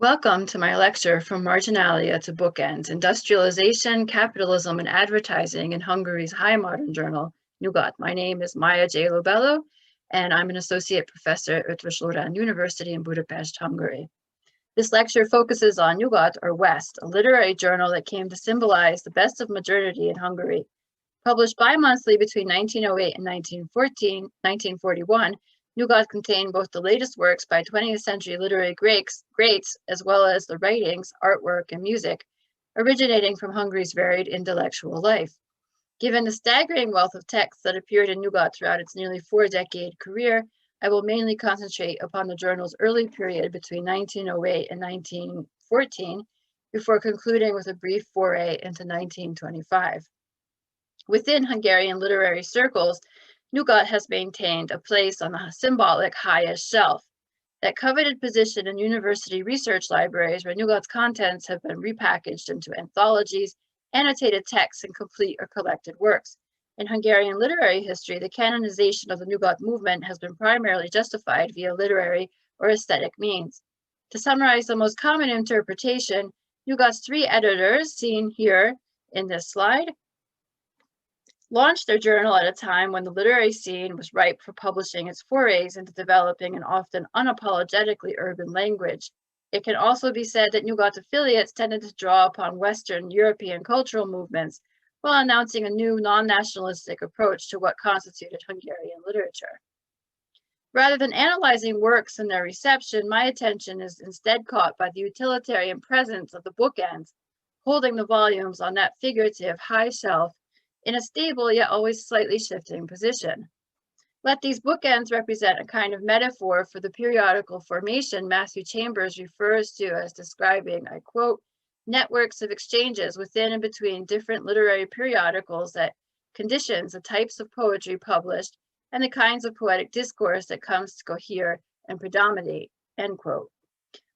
Welcome to my lecture From Marginalia to Bookend, Industrialization, Capitalism, and Advertising in Hungary's High Modern Journal, Nyugat. My name is Maya J. Bello, and I'm an associate professor at Eötvös Loránd University in Budapest, Hungary. This lecture focuses on Nyugat, or West, a literary journal that came to symbolize the best of modernity in Hungary. Published bi-monthly between 1908 and 1941, Nyugat contained both the latest works by 20th century literary greats, as well as the writings, artwork, and music originating from Hungary's varied intellectual life. Given the staggering wealth of texts that appeared in Nyugat throughout its nearly four-decade career, I will mainly concentrate upon the journal's early period between 1908 and 1914, before concluding with a brief foray into 1925. Within Hungarian literary circles, Nyugat has maintained a place on the symbolic highest shelf, that coveted position in university research libraries where Nyugat's contents have been repackaged into anthologies, annotated texts, and complete or collected works. In Hungarian literary history, the canonization of the Nyugat movement has been primarily justified via literary or aesthetic means. To summarize the most common interpretation, Nyugat's three editors, seen here in this slide, launched their journal at a time when the literary scene was ripe for publishing its forays into developing an often unapologetically urban language. It can also be said that Nyugat affiliates tended to draw upon Western European cultural movements while announcing a new non-nationalistic approach to what constituted Hungarian literature. Rather than analyzing works and their reception, my attention is instead caught by the utilitarian presence of the bookends, holding the volumes on that figurative high shelf in a stable yet always slightly shifting position. Let these bookends represent a kind of metaphor for the periodical formation Matthew Chambers refers to as describing, I quote, networks of exchanges within and between different literary periodicals that conditions the types of poetry published and the kinds of poetic discourse that comes to cohere and predominate, end quote.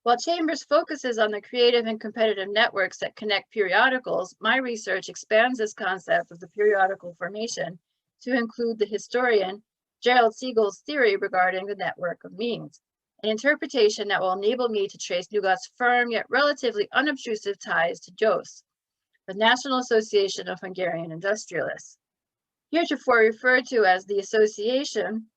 While Chambers focuses on the creative and competitive networks that connect periodicals, my research expands this concept of the periodical formation to include the historian Jerrold Spiegel's theory regarding the network of means, an interpretation that will enable me to trace Nyugat's firm yet relatively unobtrusive ties to GyOSz, the National Association of Hungarian Industrialists. Heretofore referred to as the Association,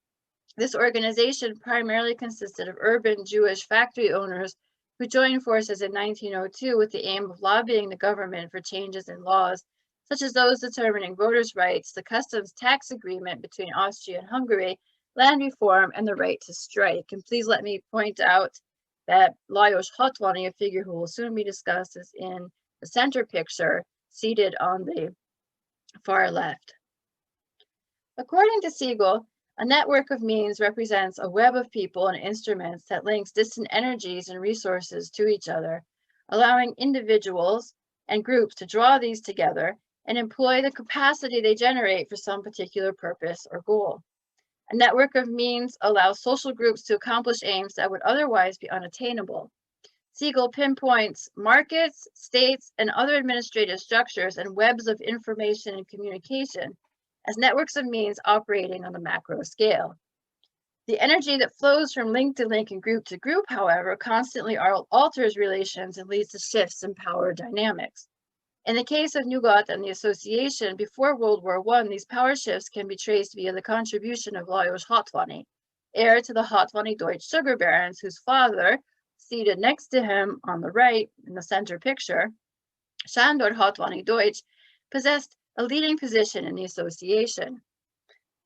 this organization primarily consisted of urban Jewish factory owners who joined forces in 1902 with the aim of lobbying the government for changes in laws, such as those determining voters' rights, the customs tax agreement between Austria and Hungary, land reform, and the right to strike. And please let me point out that Lajos Hatvany, a figure who will soon be discussed, is in the center picture, seated on the far left. According to Spiegel, a network of means represents a web of people and instruments that links distant energies and resources to each other, allowing individuals and groups to draw these together and employ the capacity they generate for some particular purpose or goal. A network of means allows social groups to accomplish aims that would otherwise be unattainable. Spiegel pinpoints markets, states, and other administrative structures and webs of information and communication as networks of means operating on the macro scale. The energy that flows from link to link and group to group, however, constantly alters relations and leads to shifts in power dynamics. In the case of Nyugat and the Association, before World War I, these power shifts can be traced via the contribution of Lajos Hatvany, heir to the Hatvany Deutsch sugar barons, whose father, seated next to him on the right in the center picture, Sándor Hatvany Deutsch, possessed a leading position in the association.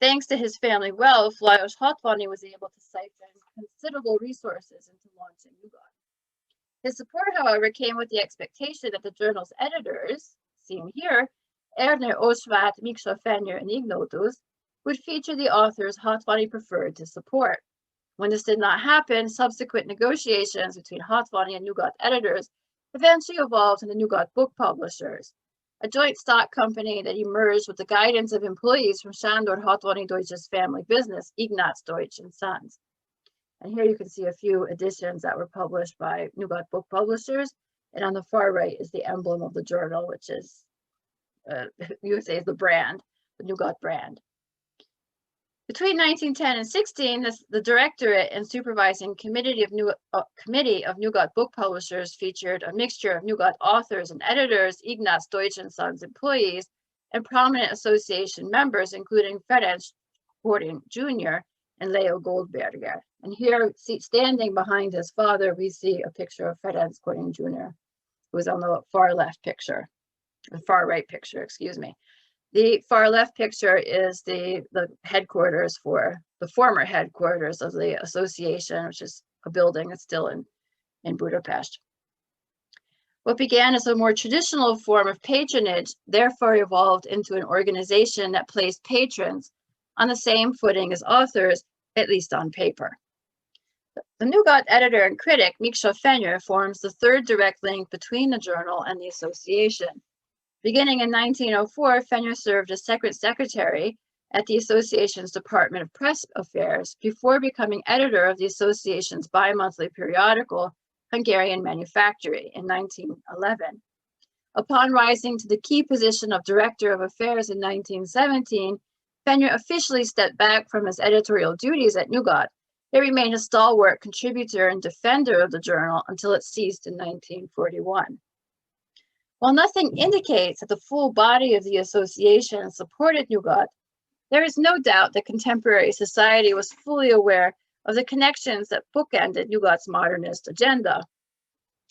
Thanks to his family wealth, Lajos Hatvany was able to siphon considerable resources into launching Nyugat. His support, however, came with the expectation that the journal's editors, seen here, Ernő Osváth, Miksa Fenyő, and Ignotus, would feature the authors Hatvany preferred to support. When this did not happen, subsequent negotiations between Hatvany and Nyugat editors eventually evolved into Nyugat Book Publishers, a joint stock company that emerged with the guidance of employees from Sándor Hatvany Deutsch's family business, Ignaz Deutsch and Sons. And here you can see a few editions that were published by Nyugat Book Publishers. And on the far right is the emblem of the journal, which is, you would say, is the brand, the Nyugat brand. Between 1910 and 16, the Directorate and Supervising Committee of Nyugat Book Publishers featured a mixture of Nyugat authors and editors, Ignaz Deutsch and Sons employees, and prominent association members, including Ferenc Kortin Jr. and Leo Goldberger. And here, standing behind his father, we see a picture of Ferenc Kortin Jr., who is on the far left picture, the far right picture, excuse me. The far left picture is the headquarters for the former headquarters of the association, which is a building that's still in Budapest. What began as a more traditional form of patronage therefore evolved into an organization that placed patrons on the same footing as authors, at least on paper. The Nyugat editor and critic, Miksa Fenyő, forms the third direct link between the journal and the association. Beginning in 1904, Fenyő served as secretary at the association's Department of Press Affairs before becoming editor of the association's bi-monthly periodical, Hungarian Factory, in 1911. Upon rising to the key position of Director of Affairs in 1917, Fenyő officially stepped back from his editorial duties at Nyugat. He remained a stalwart contributor and defender of the journal until it ceased in 1941. While nothing indicates that the full body of the association supported Nyugat, there is no doubt that contemporary society was fully aware of the connections that bookended Nyugat's modernist agenda.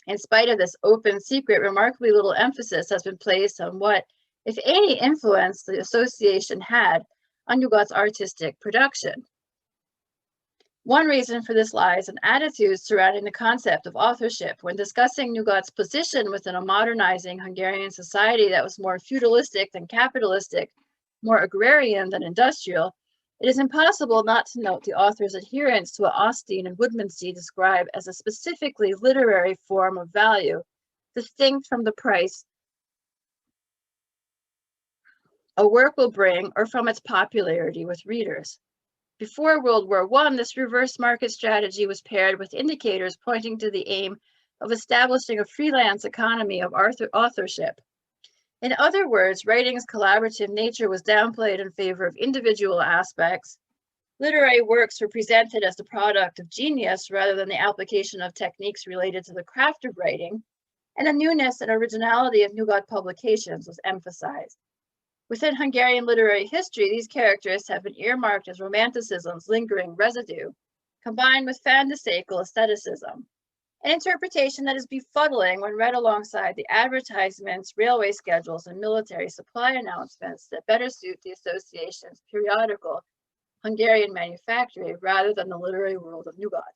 In spite of this open secret, remarkably little emphasis has been placed on what, if any, influence the association had on Nyugat's artistic production. One reason for this lies in attitudes surrounding the concept of authorship. When discussing Nyugat's position within a modernizing Hungarian society that was more feudalistic than capitalistic, more agrarian than industrial, it is impossible not to note the author's adherence to what Austin and Woodmansee describe as a specifically literary form of value, distinct from the price a work will bring or from its popularity with readers. Before World War I, this reverse market strategy was paired with indicators pointing to the aim of establishing a freelance economy of authorship. In other words, writing's collaborative nature was downplayed in favor of individual aspects. Literary works were presented as the product of genius rather than the application of techniques related to the craft of writing, and the newness and originality of Nyugat publications was emphasized. Within Hungarian literary history, these characters have been earmarked as romanticism's lingering residue, combined with phantasaical aestheticism, an interpretation that is befuddling when read alongside the advertisements, railway schedules, and military supply announcements that better suit the association's periodical Hungarian Factory rather than the literary world of Nyugat.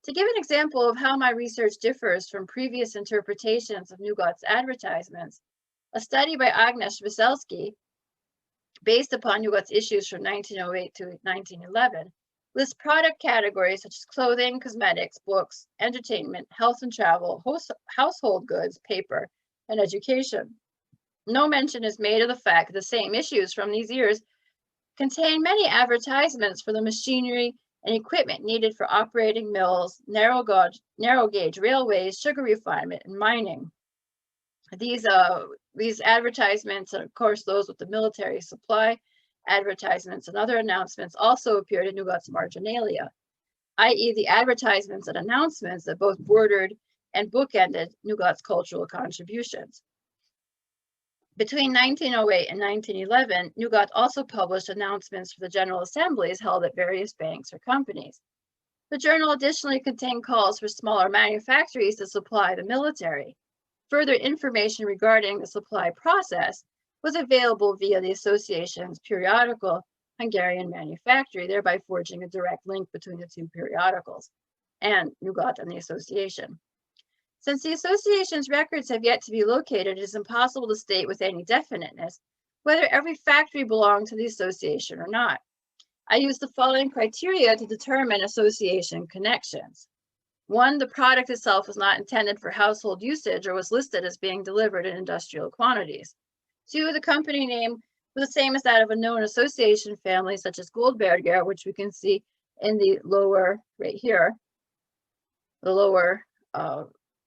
To give an example of how my research differs from previous interpretations of Nyugat's advertisements, a study by Agnes Veselski, based upon Nyugat's issues from 1908 to 1911, lists product categories such as clothing, cosmetics, books, entertainment, health and travel, household goods, paper, and education. No mention is made of the fact that the same issues from these years contain many advertisements for the machinery and equipment needed for operating mills, narrow gauge railways, sugar refinement, and mining. These advertisements, and of course those with the military supply advertisements and other announcements, also appeared in Nyugat's marginalia, i.e. the advertisements and announcements that both bordered and bookended Nyugat's cultural contributions. Between 1908 and 1911, Nyugat also published announcements for the General Assemblies held at various banks or companies. The journal additionally contained calls for smaller manufactories to supply the military. Further information regarding the supply process was available via the association's periodical Hungarian Factory, thereby forging a direct link between the two periodicals and Nyugat and the association. Since the association's records have yet to be located, it is impossible to state with any definiteness whether every factory belonged to the association or not. I use the following criteria to determine association connections. 1, the product itself was not intended for household usage or was listed as being delivered in industrial quantities. 2, the company name was the same as that of a known association family such as Goldberger, which we can see in the lower, right here, the lower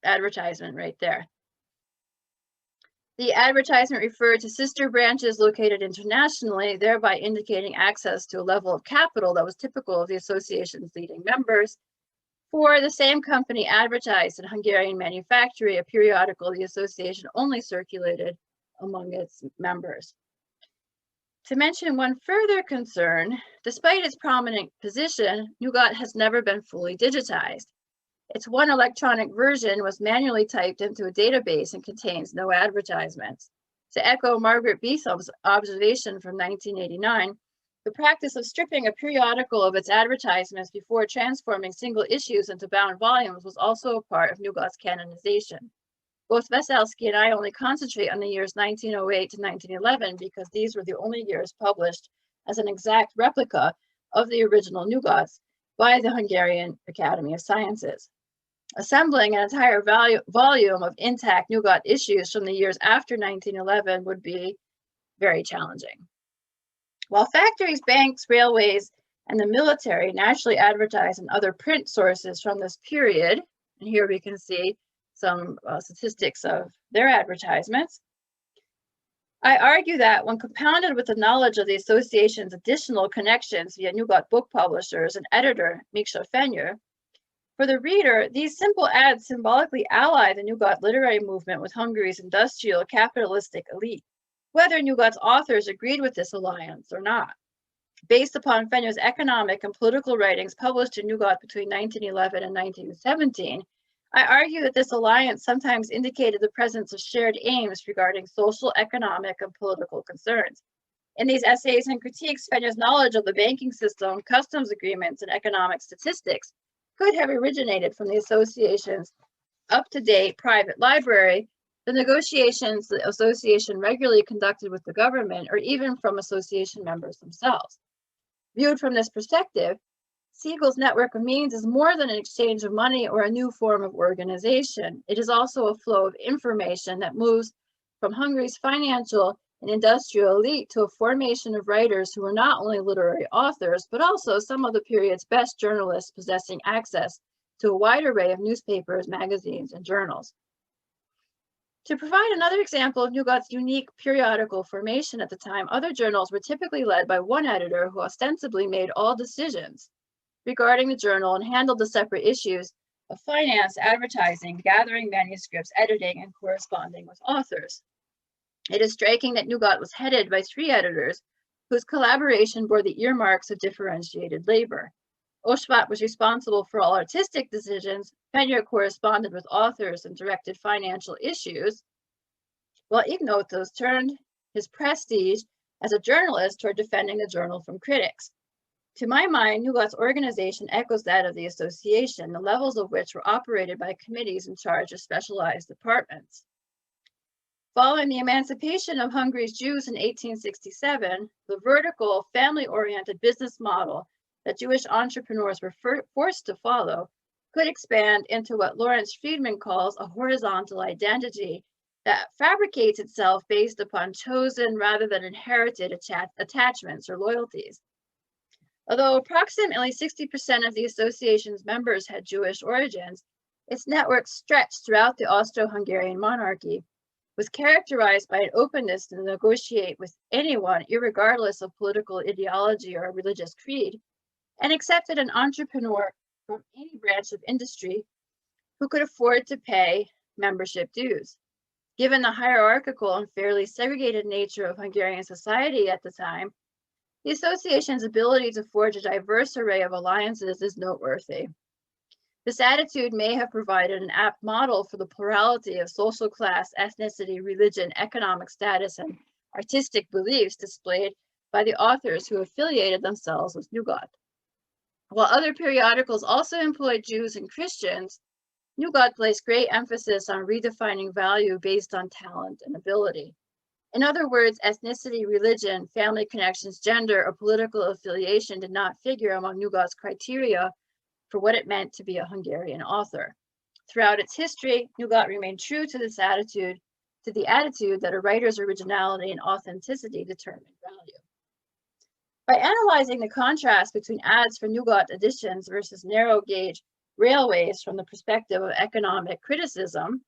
advertisement right there. The advertisement referred to sister branches located internationally, thereby indicating access to a level of capital that was typical of the association's leading members. For the same company advertised in Hungarian Manufactory, a periodical the association only circulated among its members. To mention one further concern, despite its prominent position, Nyugat has never been fully digitized. Its one electronic version was manually typed into a database and contains no advertisements. To echo Margaret Beetham's observation from 1989, the practice of stripping a periodical of its advertisements before transforming single issues into bound volumes was also a part of Nyugat's canonization. Both Veselski and I only concentrate on the years 1908 to 1911 because these were the only years published as an exact replica of the original Nyugats by the Hungarian Academy of Sciences. Assembling an entire volume of intact Nyugat issues from the years after 1911 would be very challenging. While factories, banks, railways, and the military naturally advertise in other print sources from this period, and here we can see some statistics of their advertisements, I argue that when compounded with the knowledge of the association's additional connections via Nyugat book publishers and editor Miksa Fenyő, for the reader, these simple ads symbolically ally the Nyugat literary movement with Hungary's industrial capitalistic elite, whether Nyugat's authors agreed with this alliance or not. Based upon Fenyő's economic and political writings published in Nyugat between 1911 and 1917, I argue that this alliance sometimes indicated the presence of shared aims regarding social, economic, and political concerns. In these essays and critiques, Fenyő's knowledge of the banking system, customs agreements, and economic statistics could have originated from the association's up-to-date private library, the negotiations the association regularly conducted with the government, or even from association members themselves. Viewed from this perspective, Spiegel's network of means is more than an exchange of money or a new form of organization. It is also a flow of information that moves from Hungary's financial and industrial elite to a formation of writers who were not only literary authors, but also some of the period's best journalists possessing access to a wide array of newspapers, magazines, and journals. To provide another example of Nyugat's unique periodical formation at the time, other journals were typically led by one editor who ostensibly made all decisions regarding the journal and handled the separate issues of finance, advertising, gathering manuscripts, editing, and corresponding with authors. It is striking that Nyugat was headed by 3 editors whose collaboration bore the earmarks of differentiated labor. Oshvat was responsible for all artistic decisions, Fenyő corresponded with authors and directed financial issues, while Ignotos turned his prestige as a journalist toward defending the journal from critics. To my mind, Nyugat's organization echoes that of the association, the levels of which were operated by committees in charge of specialized departments. Following the emancipation of Hungary's Jews in 1867, the vertical, family-oriented business model that Jewish entrepreneurs were forced to follow could expand into what Lawrence Friedman calls a horizontal identity that fabricates itself based upon chosen rather than inherited attachments or loyalties. Although approximately 60% of the association's members had Jewish origins, its network stretched throughout the Austro-Hungarian monarchy, was characterized by an openness to negotiate with anyone, irregardless of political ideology or religious creed, and accepted an entrepreneur from any branch of industry who could afford to pay membership dues. Given the hierarchical and fairly segregated nature of Hungarian society at the time, the association's ability to forge a diverse array of alliances is noteworthy. This attitude may have provided an apt model for the plurality of social class, ethnicity, religion, economic status, and artistic beliefs displayed by the authors who affiliated themselves with Nyugat. While other periodicals also employed Jews and Christians, Nyugat placed great emphasis on redefining value based on talent and ability. In other words, ethnicity, religion, family connections, gender, or political affiliation did not figure among Nyugat's criteria for what it meant to be a Hungarian author. Throughout its history, Nyugat remained true to this attitude, to the attitude that a writer's originality and authenticity determined value. By analyzing the contrast between ads for Nyugat editions versus narrow gauge railways from the perspective of economic criticism,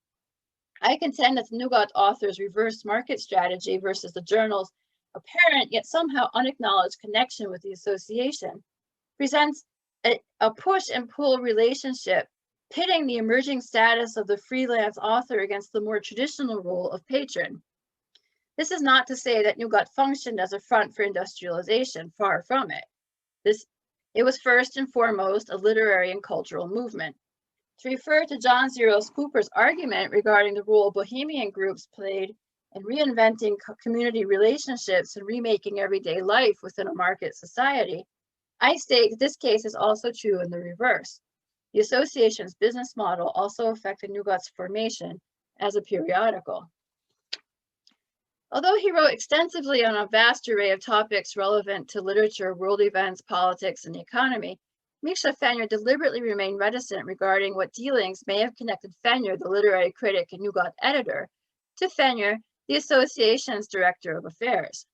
I contend that the Nyugat author's reverse market strategy versus the journal's apparent yet somehow unacknowledged connection with the association presents a push and pull relationship, pitting the emerging status of the freelance author against the more traditional role of patron. This is not to say that Nyugat functioned as a front for industrialization, far from it. It was first and foremost a literary and cultural movement. To refer to John Zero Cooper's argument regarding the role Bohemian groups played in reinventing community relationships and remaking everyday life within a market society, I state that this case is also true in the reverse. The association's business model also affected Nyugat's formation as a periodical. Although he wrote extensively on a vast array of topics relevant to literature, world events, politics, and the economy, Miksa Fenyő deliberately remained reticent regarding what dealings may have connected Fenyő, the literary critic and Nyugat editor, to Fenyő, the association's director of affairs.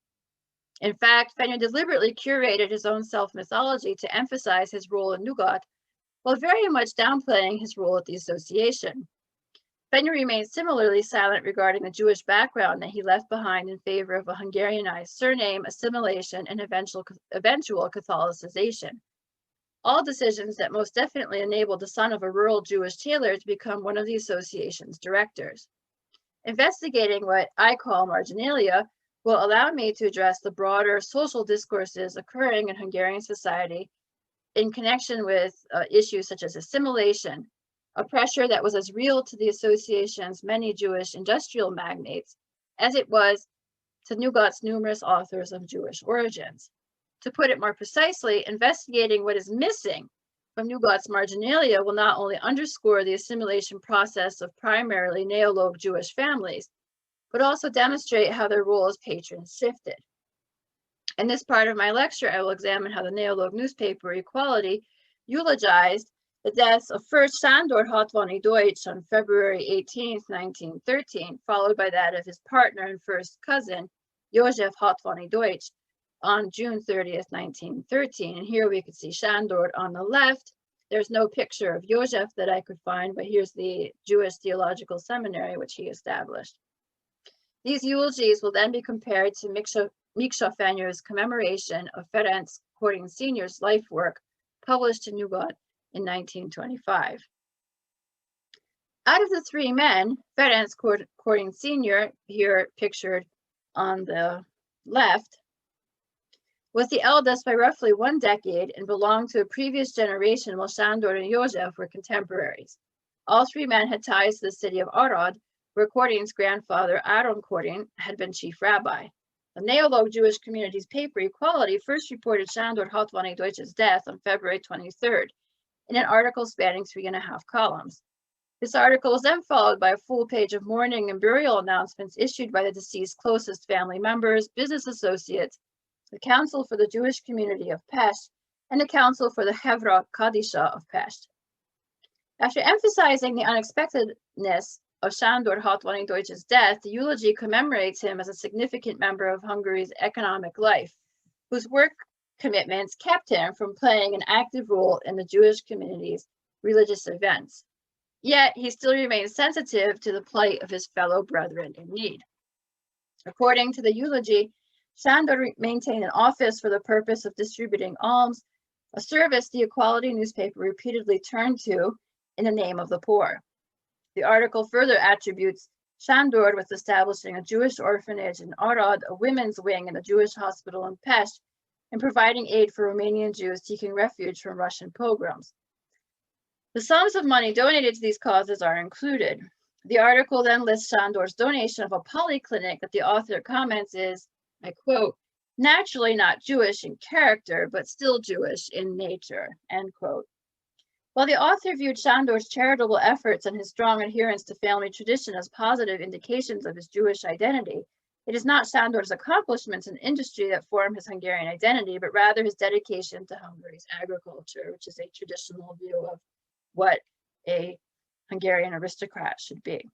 In fact, Fenyő deliberately curated his own self-mythology to emphasize his role in Nyugat, while very much downplaying his role at the association. Fenyő remained similarly silent regarding the Jewish background that he left behind in favor of a Hungarianized surname, assimilation, and eventual Catholicization. All decisions that most definitely enabled the son of a rural Jewish tailor to become one of the association's directors. Investigating what I call marginalia will allow me to address the broader social discourses occurring in Hungarian society in connection with issues such as assimilation, a pressure that was as real to the association's many Jewish industrial magnates as it was to Nyugat's numerous authors of Jewish origins. To put it more precisely, investigating what is missing from Nyugat's marginalia will not only underscore the assimilation process of primarily neologue Jewish families, but also demonstrate how their role as patrons shifted. In this part of my lecture, I will examine how the neologue newspaper Equality eulogized the deaths of first Sándor Hatvany Deutsch on February 18, 1913, followed by that of his partner and first cousin, József Hatvany Deutsch, on June 30th, 1913. And here we could see Sándor on the left. There's no picture of József that I could find, but here's the Jewish Theological Seminary, which he established. These eulogies will then be compared to Miksa Fenyő's commemoration of Ferenc Kortin Sr.'s life work, published in Nyugat in 1925. Out of the three men, Ferenc Kortin Sr., here pictured on the left, was the eldest by roughly 1 decade and belonged to a previous generation while Sándor and József were contemporaries. All three men had ties to the city of Arad, where Kortin's grandfather, Áron Kortin, had been chief rabbi. The neologue Jewish community's paper Equality first reported Sándor Hatvany Deutsch's death on February 23rd in an article spanning 3.5 columns. This article was then followed by a full page of mourning and burial announcements issued by the deceased's closest family members, business associates, the Council for the Jewish Community of Pest, and the Council for the Hevra Kadisha of Pest. After emphasizing the unexpectedness of Sándor Hatvany Deutsch's death, the eulogy commemorates him as a significant member of Hungary's economic life, whose work commitments kept him from playing an active role in the Jewish community's religious events. Yet he still remains sensitive to the plight of his fellow brethren in need. According to the eulogy, Sándor maintained an office for the purpose of distributing alms, a service the Equality newspaper repeatedly turned to in the name of the poor. The article further attributes Sándor with establishing a Jewish orphanage in Arad, a women's wing in the Jewish hospital in Pest, and providing aid for Romanian Jews seeking refuge from Russian pogroms. The sums of money donated to these causes are included. The article then lists Sándor's donation of a polyclinic that the author comments is, I quote, naturally not Jewish in character, but still Jewish in nature, end quote. While the author viewed Sándor's charitable efforts and his strong adherence to family tradition as positive indications of his Jewish identity, it is not Sándor's accomplishments in industry that form his Hungarian identity, but rather his dedication to Hungary's agriculture, which is a traditional view of what a Hungarian aristocrat should be.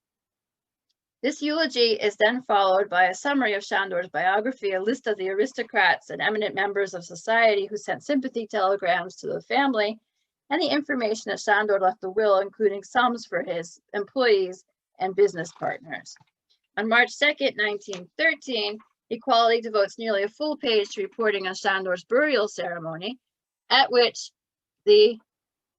This eulogy is then followed by a summary of Sándor's biography, a list of the aristocrats and eminent members of society who sent sympathy telegrams to the family, and the information that Sándor left the will, including sums for his employees and business partners. On March 2nd, 1913, Equality devotes nearly a full page to reporting on Sándor's burial ceremony, at which the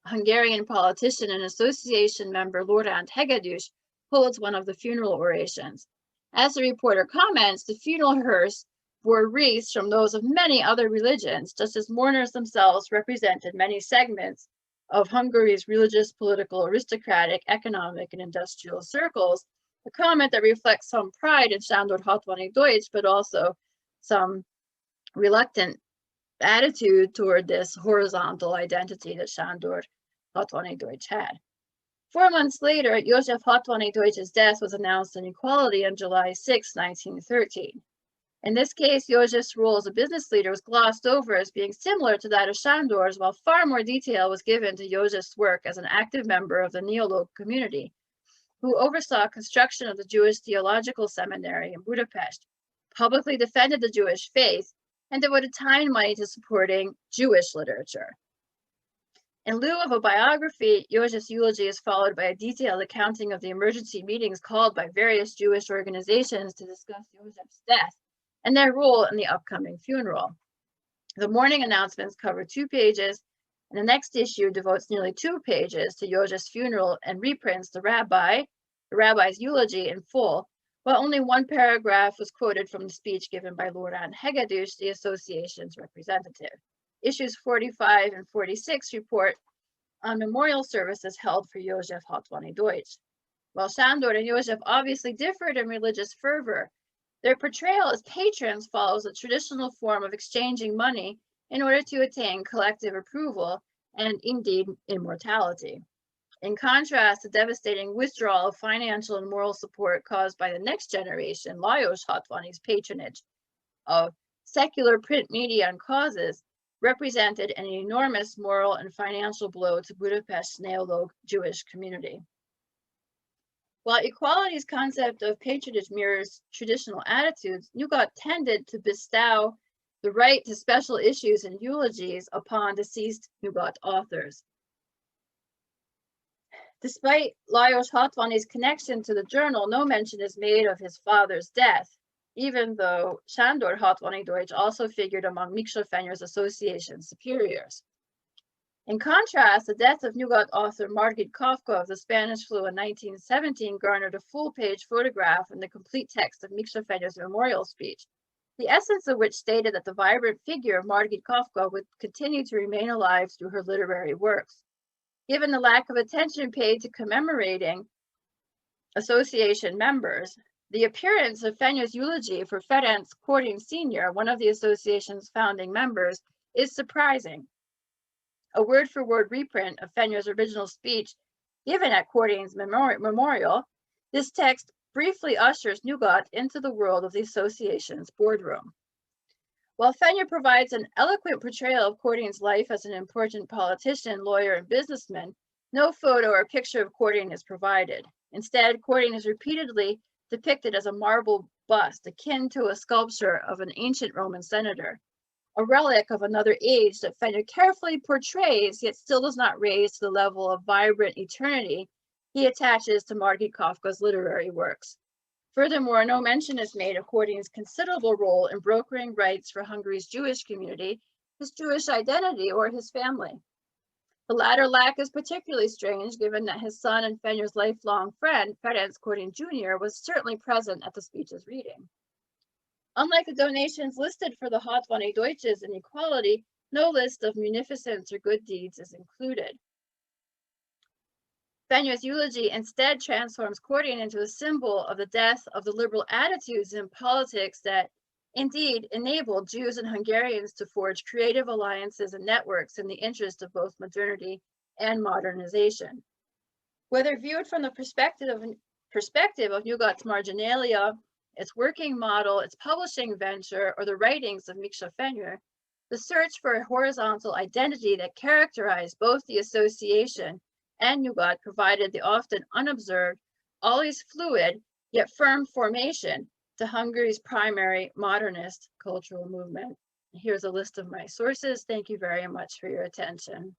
Hungarian politician and association member Raymond Williams holds one of the funeral orations. As the reporter comments, the funeral hearse bore wreaths from those of many other religions, just as mourners themselves represented many segments of Hungary's religious, political, aristocratic, economic, and industrial circles, a comment that reflects some pride in Sándor 60 Deutsch, but also some reluctant attitude toward this horizontal identity that Sándor 60 Deutsch had. 4 months later, József 60 Deutsch's death was announced in Equality on July 6, 1913. In this case, József's role as a business leader was glossed over as being similar to that of Sándor's, while far more detail was given to József's work as an active member of the Neolog community, who oversaw construction of the Jewish Theological Seminary in Budapest, publicly defended the Jewish faith, and devoted time and money to supporting Jewish literature. In lieu of a biography, József's eulogy is followed by a detailed accounting of the emergency meetings called by various Jewish organizations to discuss József's death and their role in the upcoming funeral. The morning announcements cover 2 pages, and the next issue devotes nearly 2 pages to József's funeral and reprints the rabbi's eulogy in full, while only 1 paragraph was quoted from the speech given by Raymond Williams, the association's representative. Issues 45 and 46 report on memorial services held for József 60 Deutsch. While Sándor and József obviously differed in religious fervor, their portrayal as patrons follows a traditional form of exchanging money in order to attain collective approval and indeed immortality. In contrast, the devastating withdrawal of financial and moral support caused by the next generation, Lajos 60's patronage of secular print media and causes, represented an enormous moral and financial blow to Budapest's Neolog Jewish community. While Equality's concept of patronage mirrors traditional attitudes, Nyugat tended to bestow the right to special issues and eulogies upon deceased Nyugat authors. Despite Lajos 60's connection to the journal, no mention is made of his father's death, even though Sándor 60 Deutsch also figured among Miksa Fenyő's association superiors. In contrast, the death of Nyugat author Margit Kafka of the Spanish flu in 1917 garnered a full-page photograph and the complete text of Miksa Fenyő's memorial speech, the essence of which stated that the vibrant figure of Margit Kafka would continue to remain alive through her literary works. Given the lack of attention paid to commemorating association members, the appearance of Fenyő's eulogy for Ferenc Kortin Sr., one of the association's founding members, is surprising. A word-for-word reprint of Fenyő's original speech given at Kortin's memorial, this text briefly ushers Nyugat into the world of the association's boardroom. While Fenyő provides an eloquent portrayal of Kortin's life as an important politician, lawyer, and businessman, no photo or picture of Kortin is provided. Instead, Kortin is repeatedly depicted as a marble bust akin to a sculpture of an ancient Roman senator, a relic of another age that Fenyő carefully portrays, yet still does not raise to the level of vibrant eternity he attaches to Margit Kafka's literary works. Furthermore, no mention is made of Kortin's considerable role in brokering rights for Hungary's Jewish community, his Jewish identity, or his family. The latter lack is particularly strange given that his son and Fenyő's lifelong friend, Ferenc Kortin Jr., was certainly present at the speech's reading. Unlike the donations listed for the 60 Deutsches in Equality, no list of munificence or good deeds is included. Fenyő's eulogy instead transforms Kortin into a symbol of the death of the liberal attitudes in politics that indeed enabled Jews and Hungarians to forge creative alliances and networks in the interest of both modernity and modernization. Whether viewed from the perspective of Nyugat's marginalia, its working model, its publishing venture, or the writings of Miksa Fenyő, the search for a horizontal identity that characterized both the association and Nyugat provided the often unobserved, always fluid, yet firm formation to Hungary's primary modernist cultural movement. Here's a list of my sources. Thank you very much for your attention.